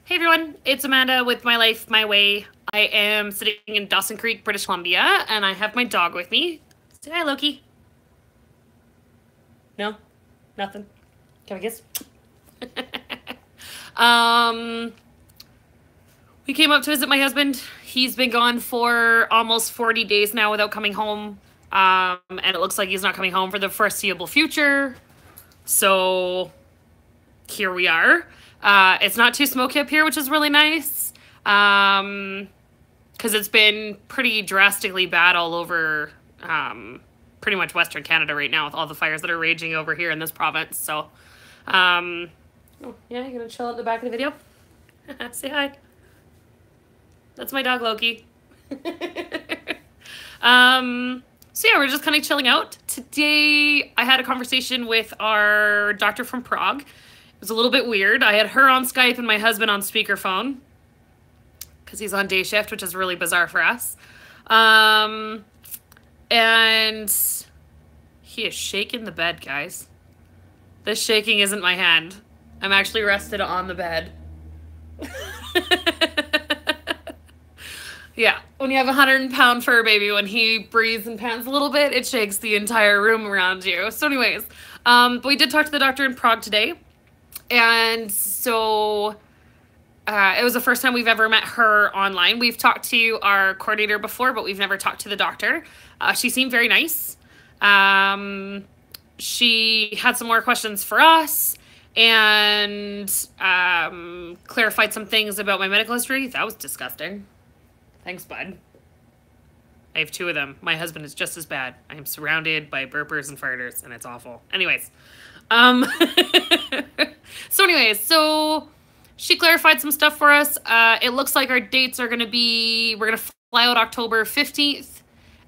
Hey everyone, it's Amanda with My Life, My Way. I am sitting in Dawson Creek, British Columbia, and I have my dog with me. Say hi, Loki. No? Nothing? Can I kiss? um, we came up to visit my husband. He's been gone for almost 40 days now without coming home. And it looks like he's not coming home for the foreseeable future. So here we are. It's not too smoky up here, which is really nice. Because it's been pretty drastically bad all over pretty much Western Canada right now with all the fires that are raging over here in this province. So, oh, yeah, you're gonna chill at the back of the video? Say hi. That's my dog, Loki. So yeah, we're just kind of chilling out. Today, I had a conversation with our doctor from Prague. It was a little bit weird. I had her on Skype and my husband on speakerphone because he's on day shift, which is really bizarre for us. And he is shaking the bed, guys. This shaking isn't my hand. I'm actually rested on the bed. Yeah, when you have a 100-pound fur baby, when he breathes and pants a little bit, it shakes the entire room around you. So anyways, but we did talk to the doctor in Prague today. And so it was the first time we've ever met her online. We've talked to our coordinator before, but we've never talked to the doctor. She seemed very nice. She had some more questions for us and clarified some things about my medical history. That was disgusting. Thanks, bud. I have 2 of them. My husband is just as bad. I am surrounded by burpers and farters, and it's awful. Anyways. So she clarified some stuff for us. It looks like our dates are going to be, we're going to fly out October 15th.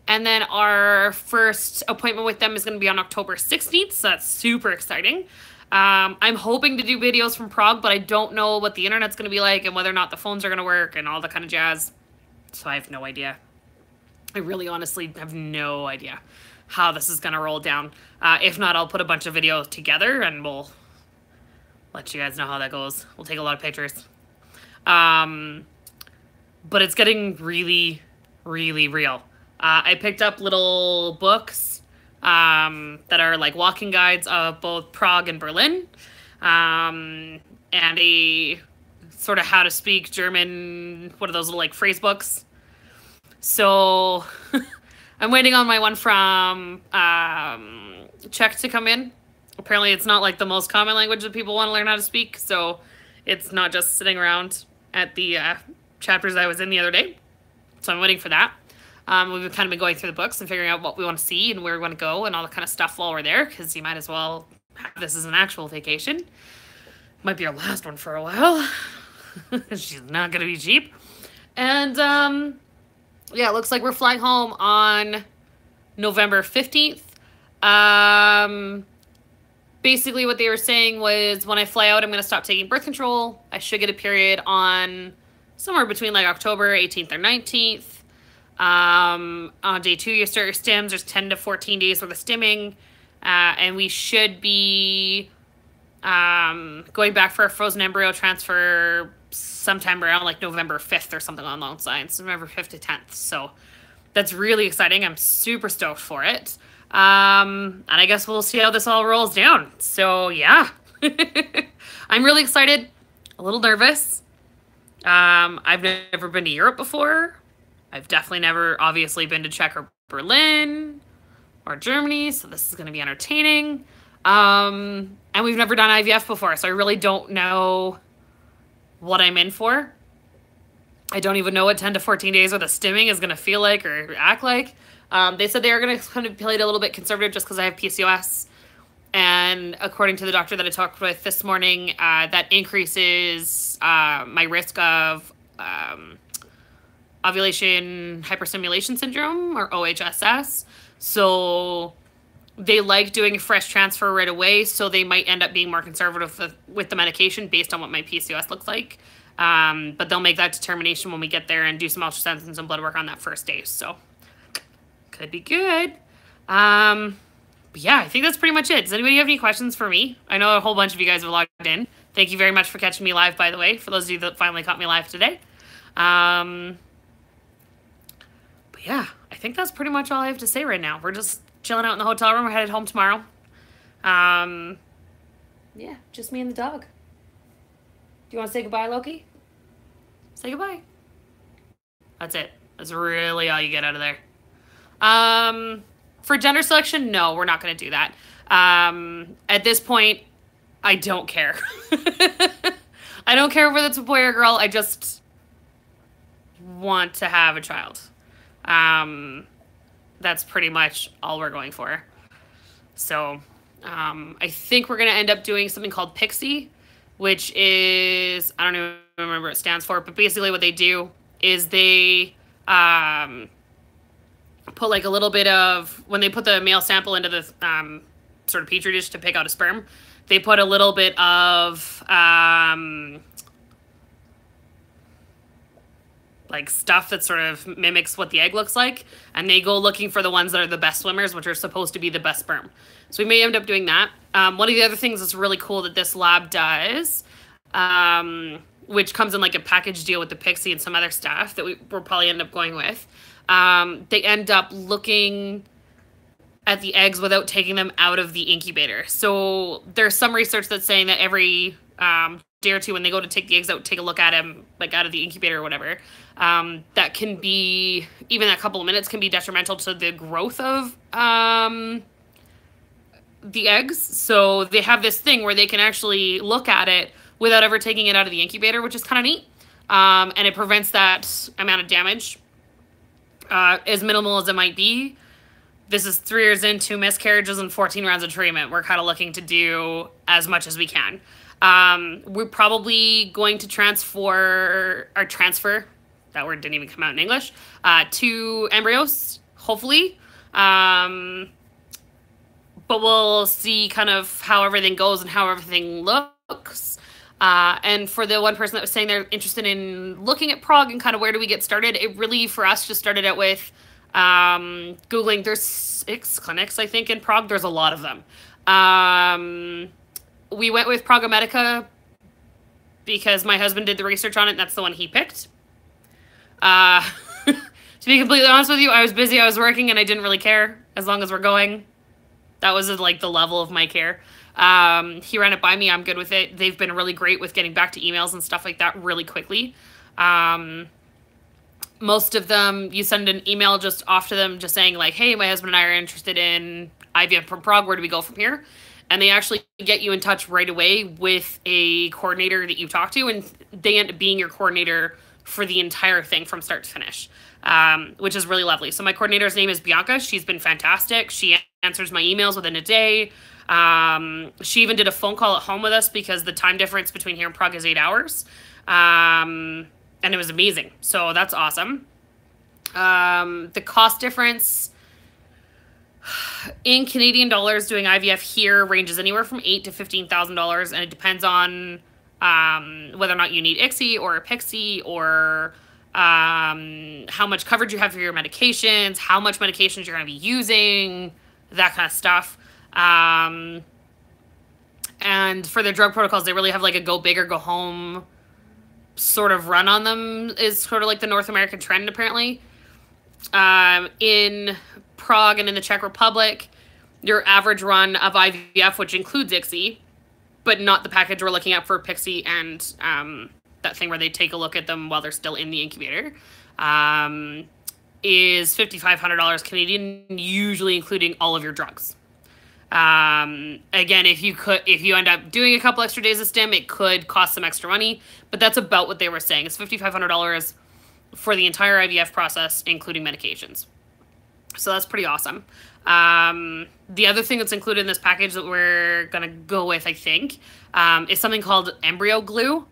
And then our first appointment with them is going to be on October 16th. So that's super exciting. I'm hoping to do videos from Prague, but I don't know what the internet's going to be like and whether or not the phones are going to work and all that kind of jazz. So I have no idea. I really honestly have no idea how this is going to roll down. If not, I'll put a bunch of videos together and we'll let you guys know how that goes. We'll take a lot of pictures. But it's getting really, really real. I picked up little books that are like walking guides of both Prague and Berlin. And a sort of how to speak German, what are those little like phrase books? So I'm waiting on my one from Czech to come in. Apparently it's not like the most common language that people want to learn how to speak, so it's not just sitting around at the chapters I was in the other day. So I'm waiting for that. We've kind of been going through the books and figuring out what we want to see and where we want to go and all that kind of stuff while we're there, because you might as well have this as an actual vacation. Might be our last one for a while. She's not going to be cheap. And yeah, it looks like we're flying home on November 15th. Basically what they were saying was when I fly out, I'm going to stop taking birth control. I should get a period on somewhere between like October 18th or 19th. On day 2, you start your stims. There's 10 to 14 days worth of stimming. And we should be going back for a frozen embryo transfer sometime around like November 5th or something along those lines. November 5th to 10th. So that's really exciting. I'm super stoked for it. And I guess we'll see how this all rolls down. So yeah, I'm really excited, a little nervous. I've never been to Europe before. I've definitely never obviously been to Czech or Berlin or Germany. So this is going to be entertaining. And we've never done IVF before. So I really don't know what I'm in for. I don't even know what 10 to 14 days worth of stimming is going to feel like or act like. They said they are going to kind of play it a little bit conservative just because I have PCOS. And according to the doctor that I talked with this morning, that increases my risk of ovulation hyperstimulation syndrome, or OHSS. So they like doing a fresh transfer right away, so they might end up being more conservative with the medication based on what my PCOS looks like. But they'll make that determination when we get there and do some ultrasounds and some blood work on that first day. So could be good. But yeah, I think that's pretty much it. Does anybody have any questions for me? I know a whole bunch of you guys have logged in. Thank you very much for catching me live, by the way, for those of you that finally caught me live today. But yeah, I think that's pretty much all I have to say right now. We're just chilling out in the hotel room. We're headed home tomorrow. Yeah, just me and the dog. Do you want to say goodbye, Loki? Say goodbye. That's it. That's really all you get out of there. For gender selection, no, we're not going to do that. At this point, I don't care. I don't care whether it's a boy or girl. I just want to have a child. That's pretty much all we're going for. So, I think we're going to end up doing something called Pixie, which is, I don't even remember what it stands for, but basically what they do is they, put like a little bit of, when they put the male sample into the, sort of petri dish to pick out a sperm, they put a little bit of, like stuff that sort of mimics what the egg looks like, and they go looking for the ones that are the best swimmers, which are supposed to be the best sperm. So we may end up doing that. One of the other things that's really cool that this lab does, which comes in like a package deal with the Pixie and some other stuff that we'll probably end up going with, they end up looking at the eggs without taking them out of the incubator. So there's some research that's saying that every day or two when they go to take the eggs out, take a look at them, like out of the incubator or whatever, that can be, even a couple of minutes can be detrimental to the growth of the eggs. So they have this thing where they can actually look at it without ever taking it out of the incubator, which is kind of neat. And it prevents that amount of damage, as minimal as it might be. This is 3 years in, 2 miscarriages, and 14 rounds of treatment. We're kind of looking to do as much as we can. We're probably going to transfer, that word didn't even come out in English, 2 embryos, hopefully. But we'll see kind of how everything goes and how everything looks. And for the one person that was saying they're interested in looking at Prague and kind of where do we get started, it really, for us, just started out with Googling. There's 6 clinics, I think, in Prague. There's a lot of them. We went with Prague Medica because my husband did the research on it, and that's the one he picked. To be completely honest with you, I was busy, I was working, and I didn't really care as long as we're going. That was like the level of my care. He ran it by me. I'm good with it. They've been really great with getting back to emails and stuff like that really quickly. Most of them, you send an email just off to them just saying like, hey, my husband and I are interested in IVF from Prague. Where do we go from here? And they actually get you in touch right away with a coordinator that you talk to, and they end up being your coordinator for the entire thing from start to finish, which is really lovely. So my coordinator's name is Bianca. She's been fantastic. She answers my emails within a day. She even did a phone call at home with us because the time difference between here and Prague is 8 hours. And it was amazing. So that's awesome. The cost difference in Canadian dollars doing IVF here ranges anywhere from $8,000 to $15,000, and it depends on whether or not you need ICSI or a Pixie, or how much coverage you have for your medications, how much medications you're going to be using, that kind of stuff. And for their drug protocols, they really have like a go big or go home sort of run on them, is sort of like the North American trend apparently. In Prague and in the Czech Republic, your average run of IVF, which includes ICSI, but not the package we're looking at for Pixie and that thing where they take a look at them while they're still in the incubator, is $5,500 Canadian, usually including all of your drugs. Again, if you end up doing a couple extra days of stim, it could cost some extra money, but that's about what they were saying. It's $5,500 for the entire IVF process, including medications. So that's pretty awesome. The other thing that's included in this package that we're going to go with, I think, is something called embryo glue,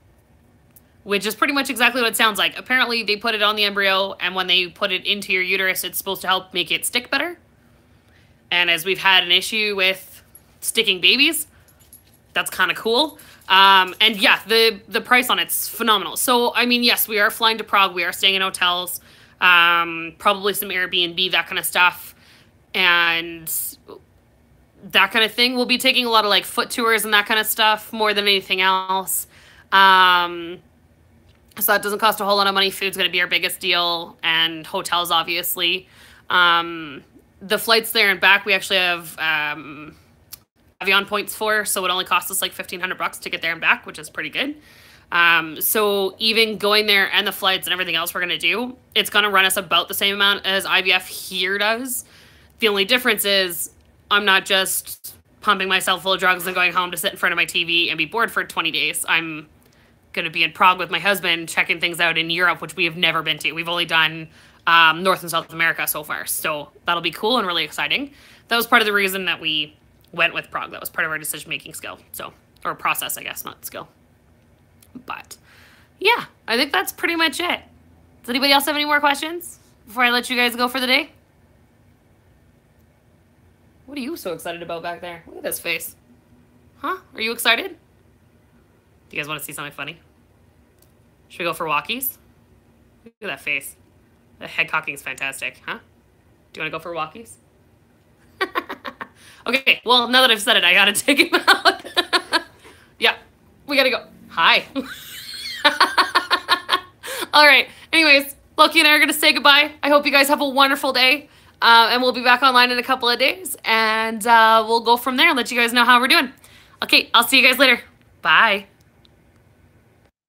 which is pretty much exactly what it sounds like. Apparently, they put it on the embryo, and when they put it into your uterus, it's supposed to help make it stick better. And as we've had an issue with sticking babies, that's kind of cool. And yeah, the price on it's phenomenal. So, I mean, yes, we are flying to Prague. We are staying in hotels, probably some Airbnb, that kind of stuff. And that kind of thing. We'll be taking a lot of like foot tours and that kind of stuff more than anything else. So that doesn't cost a whole lot of money. Food's going to be our biggest deal, and hotels, obviously. The flights there and back, we actually have Avion points for, so it only costs us like $1,500 to get there and back, which is pretty good. So even going there and the flights and everything else we're going to do, it's going to run us about the same amount as IVF here does. The only difference is I'm not just pumping myself full of drugs and going home to sit in front of my TV and be bored for 20 days. I'm going to be in Prague with my husband checking things out in Europe, which we have never been to. We've only done North and South America so far. So that'll be cool and really exciting. That was part of the reason that we went with Prague. That was part of our decision-making skill. So, or process, I guess, not skill. But yeah, I think that's pretty much it. Does anybody else have any more questions before I let you guys go for the day? What are you so excited about back there? Look at this face. Huh? Are you excited? Do you guys want to see something funny? Should we go for walkies? Look at that face. The head cocking is fantastic, huh? Do you want to go for walkies? Okay, well, now that I've said it, I gotta take him out. Yeah, we gotta go. Hi. All right, anyways, Loki and I are gonna say goodbye. I hope you guys have a wonderful day. And we'll be back online in a couple of days. And we'll go from there and let you guys know how we're doing. Okay, I'll see you guys later. Bye.